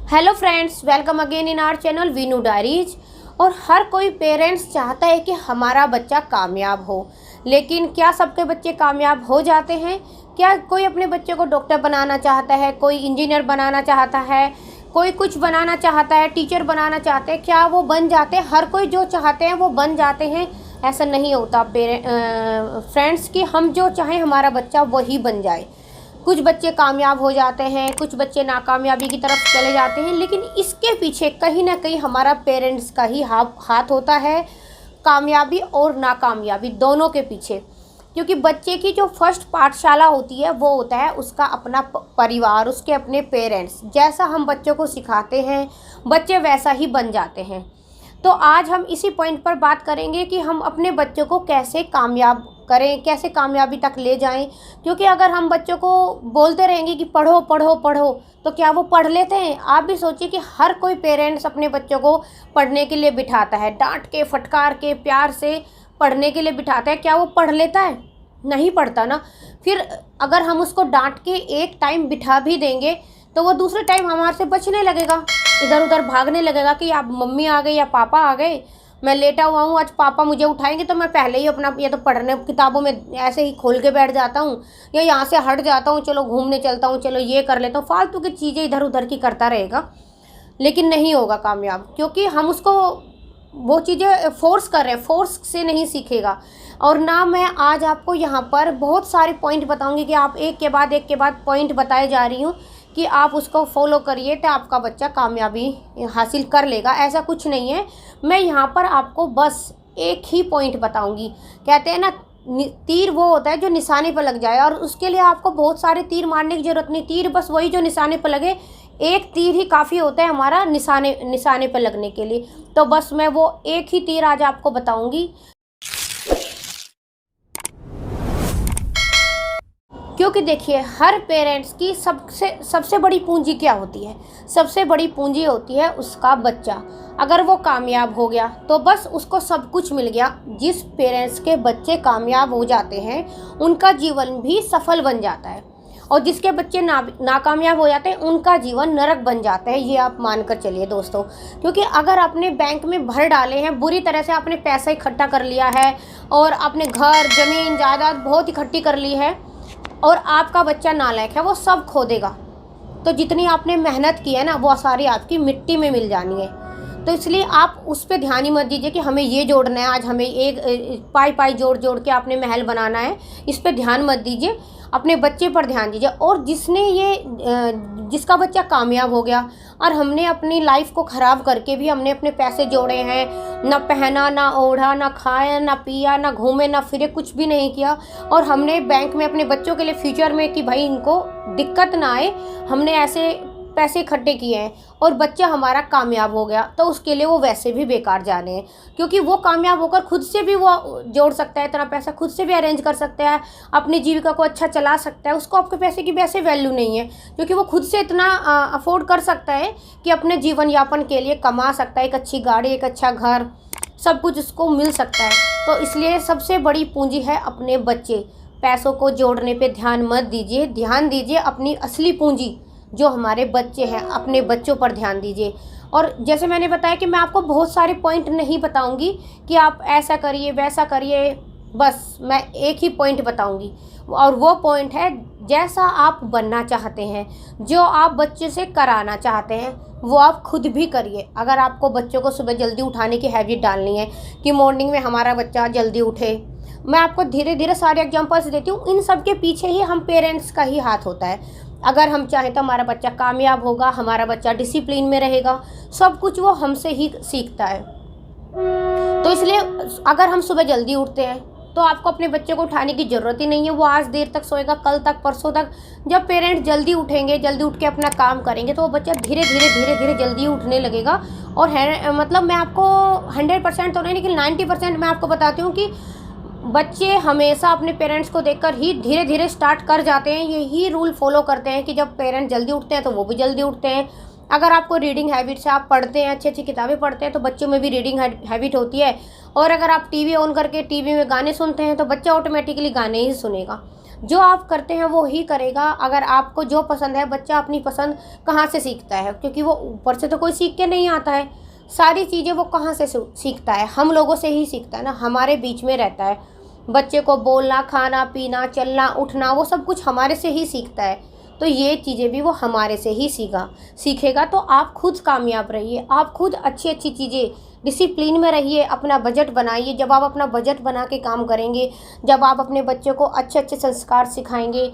Hello friends, welcome again in our channel Veenu Diaries. और हर कोई पेरेंट्स चाहता है कि हमारा बच्चा कामयाब हो, लेकिन क्या सबके बच्चे कामयाब हो जाते हैं? क्या कोई अपने बच्चे को डॉक्टर बनाना चाहता है, कोई इंजीनियर बनाना चाहता है, कोई कुछ बनाना चाहता है, टीचर बनाना चाहते हैं, क्या वो बन जाते हैं? हर कोई जो चाहते हैं वो बन जाते हैं? ऐसा नहीं होता फ्रेंड्स कि हम जो चाहें हमारा बच्चा वही बन जाए। कुछ बच्चे कामयाब हो जाते हैं, कुछ बच्चे नाकामयाबी की तरफ चले जाते हैं, लेकिन इसके पीछे कहीं ना कहीं हमारा पेरेंट्स का ही हाथ होता है, कामयाबी और नाकामयाबी दोनों के पीछे। क्योंकि बच्चे की जो फर्स्ट पाठशाला होती है वो होता है उसका अपना परिवार, उसके अपने पेरेंट्स। जैसा हम बच्चों को सिखाते हैं बच्चे वैसा ही बन जाते हैं। तो आज हम इसी पॉइंट पर बात करेंगे कि हम अपने बच्चों को कैसे कामयाब करें, कैसे कामयाबी तक ले जाएं। क्योंकि अगर हम बच्चों को बोलते रहेंगे कि पढ़ो पढ़ो पढ़ो, तो क्या वो पढ़ लेते हैं? आप भी सोचिए कि हर कोई पेरेंट्स अपने बच्चों को पढ़ने के लिए बिठाता है, डांट के, फटकार के, प्यार से पढ़ने के लिए बिठाता है। क्या वो पढ़ लेता है? नहीं पढ़ता ना। फिर अगर हम उसको डांट के एक टाइम बिठा भी देंगे तो वो दूसरे टाइम हमारे से बचने लगेगा, इधर उधर भागने लगेगा कि आप मम्मी आ गई या पापा आ गए, मैं लेटा हुआ हूँ, आज पापा मुझे उठाएंगे तो मैं पहले ही अपना या तो पढ़ने किताबों में ऐसे ही खोल के बैठ जाता हूँ, या यहाँ से हट जाता हूँ, चलो घूमने चलता हूँ, चलो ये कर लेता हूँ। फालतू की चीज़ें इधर उधर की करता रहेगा, लेकिन नहीं होगा कामयाब। क्योंकि हम उसको वो चीज़ें फोर्स कर रहे हैं, फोर्स से नहीं सीखेगा। और ना मैं आज आपको यहाँ पर बहुत सारे पॉइंट बताऊँगी कि आप एक के बाद पॉइंट बताए जा रही हूँ कि आप उसको फॉलो करिए तो आपका बच्चा कामयाबी हासिल कर लेगा। ऐसा कुछ नहीं है। मैं यहाँ पर आपको बस एक ही पॉइंट बताऊँगी। कहते हैं ना, तीर वो होता है जो निशाने पर लग जाए, और उसके लिए आपको बहुत सारे तीर मारने की ज़रूरत नहीं। तीर बस वही जो निशाने पर लगे, एक तीर ही काफ़ी होता है हमारा निशाने पर लगने के लिए। तो बस मैं वो एक ही तीर आज आपको बताऊंगी। क्योंकि देखिए, हर पेरेंट्स की सबसे बड़ी पूंजी क्या होती है? सबसे बड़ी पूंजी होती है उसका बच्चा। अगर वो कामयाब हो गया तो बस उसको सब कुछ मिल गया। जिस पेरेंट्स के बच्चे कामयाब हो जाते हैं उनका जीवन भी सफल बन जाता है, और जिसके बच्चे नाकामयाब हो जाते हैं उनका जीवन नरक बन जाता है। ये आप मानकर चलिए दोस्तों। क्योंकि अगर आपने बैंक में भर डाले हैं, बुरी तरह से आपने पैसा इकट्ठा कर लिया है, और आपने घर ज़मीन जायदाद बहुत इकट्ठी कर ली है, और आपका बच्चा नालायक है, वो सब खो देगा, तो जितनी आपने मेहनत की है ना वो सारी आपकी मिट्टी में मिल जानी है। तो इसलिए आप उस पर ध्यान ही मत दीजिए कि हमें ये जोड़ना है, आज हमें एक पाई पाई जोड़ जोड़ के आपने महल बनाना है। इस पर ध्यान मत दीजिए, अपने बच्चे पर ध्यान दीजिए। और जिसका बच्चा कामयाब हो गया और हमने अपनी लाइफ को ख़राब करके भी हमने अपने पैसे जोड़े हैं, ना पहना, ना ओढ़ा, ना खाया, ना पिया, ना घूमे, ना फिरे, कुछ भी नहीं किया, और हमने बैंक में अपने बच्चों के लिए फ्यूचर में कि भाई इनको दिक्कत ना आए, हमने ऐसे पैसे इकट्ठे किए हैं, और बच्चा हमारा कामयाब हो गया, तो उसके लिए वो वैसे भी बेकार जाने हैं। क्योंकि वो कामयाब होकर खुद से भी वो जोड़ सकता है, इतना पैसा खुद से भी अरेंज कर सकता है, अपनी जीविका को अच्छा चला सकता है। उसको आपके पैसे की वैसे वैल्यू नहीं है, क्योंकि वो खुद से इतना अफोर्ड कर सकता है कि अपने जीवन यापन के लिए कमा सकता है। एक अच्छी गाड़ी, एक अच्छा घर, सब कुछ उसको मिल सकता है। तो इसलिए सबसे बड़ी पूंजी है अपने बच्चे। पैसों को जोड़ने पे ध्यान मत दीजिए, ध्यान दीजिए अपनी असली पूंजी जो हमारे बच्चे हैं, अपने बच्चों पर ध्यान दीजिए। और जैसे मैंने बताया कि मैं आपको बहुत सारे पॉइंट नहीं बताऊंगी कि आप ऐसा करिए वैसा करिए, बस मैं एक ही पॉइंट बताऊंगी, और वो पॉइंट है जैसा आप बनना चाहते हैं, जो आप बच्चे से कराना चाहते हैं वो आप खुद भी करिए। अगर आपको बच्चों को सुबह जल्दी उठाने की हैबिट डालनी है कि मॉर्निंग में हमारा बच्चा जल्दी उठे, मैं आपको धीरे धीरे सारे एग्जांपल्स देती हूँ। इन सब के पीछे ही हम पेरेंट्स का ही हाथ होता है। अगर हम चाहें तो हमारा बच्चा कामयाब होगा, हमारा बच्चा डिसिप्लिन में रहेगा, सब कुछ वो हमसे ही सीखता है। तो इसलिए अगर हम सुबह जल्दी उठते हैं तो आपको अपने बच्चे को उठाने की ज़रूरत ही नहीं है। वो आज देर तक सोएगा, कल तक, परसों तक। जब पेरेंट्स जल्दी उठेंगे, जल्दी उठ के अपना काम करेंगे, तो वो बच्चा धीरे धीरे जल्दी उठने लगेगा। और है मतलब मैं आपको 100% तो नहीं, लेकिन 90% मैं आपको बताती हूँ कि बच्चे हमेशा अपने पेरेंट्स को देखकर ही धीरे धीरे स्टार्ट कर जाते हैं। यही रूल फॉलो करते हैं कि जब पेरेंट्स जल्दी उठते हैं तो वो भी जल्दी उठते हैं। अगर आपको रीडिंग हैबिट से आप पढ़ते हैं, अच्छी अच्छी किताबें पढ़ते हैं, तो बच्चों में भी रीडिंग हैबिट होती है। और अगर आप टीवी ऑन करके टीवी में गाने सुनते हैं तो बच्चा ऑटोमेटिकली गाने ही सुनेगा। जो आप करते हैं वो ही करेगा। अगर आपको जो पसंद है, बच्चा अपनी पसंद कहाँ से सीखता है, क्योंकि वो ऊपर से तो कोई सीख के नहीं आता है। सारी चीज़ें वो कहाँ से सीखता है, हम लोगों से ही सीखता है ना, हमारे बीच में रहता है। बच्चे को बोलना, खाना पीना, चलना उठना, वो सब कुछ हमारे से ही सीखता है। तो ये चीज़ें भी वो हमारे से ही सीखेगा। तो आप खुद कामयाब रहिए, आप खुद अच्छी अच्छी चीज़ें, डिसिप्लिन में रहिए, अपना बजट बनाइए। जब आप अपना बजट बना के काम करेंगे, जब आप अपने बच्चे को अच्छे अच्छे संस्कार सिखाएंगे,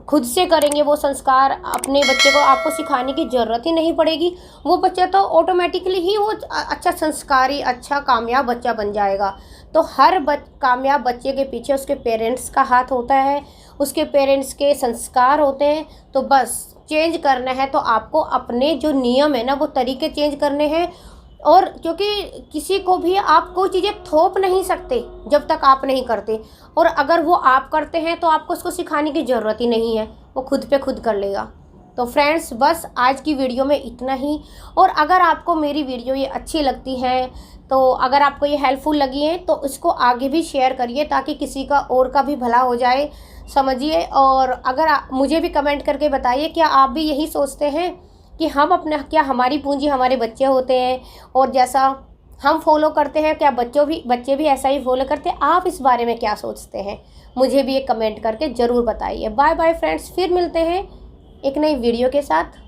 खुद से करेंगे वो संस्कार, अपने बच्चे को आपको सिखाने की ज़रूरत ही नहीं पड़ेगी। वो बच्चा तो ऑटोमेटिकली ही वो अच्छा संस्कारी, अच्छा कामयाब बच्चा बन जाएगा। तो हर कामयाब बच्चे के पीछे उसके पेरेंट्स का हाथ होता है, उसके पेरेंट्स के संस्कार होते हैं। तो बस चेंज करना है तो आपको अपने जो नियम है ना, वो तरीके चेंज करने हैं। और क्योंकि किसी को भी आप कोई चीज़ें थोप नहीं सकते जब तक आप नहीं करते, और अगर वो आप करते हैं तो आपको उसको सिखाने की ज़रूरत ही नहीं है, वो खुद पे खुद कर लेगा। तो फ्रेंड्स, बस आज की वीडियो में इतना ही। और अगर आपको मेरी वीडियो ये अच्छी लगती है, तो अगर आपको ये हेल्पफुल लगी है तो इसको आगे भी शेयर करिए, ताकि किसी का और का भी भला हो जाए, समझिए। और अगर मुझे भी कमेंट करके बताइए, क्या आप भी यही सोचते हैं कि क्या हमारी पूंजी हमारे बच्चे होते हैं, और जैसा हम फॉलो करते हैं क्या बच्चे भी ऐसा ही फॉलो करते हैं? आप इस बारे में क्या सोचते हैं? मुझे भी एक कमेंट करके ज़रूर बताइए। बाय बाय फ्रेंड्स, फिर मिलते हैं एक नई वीडियो के साथ।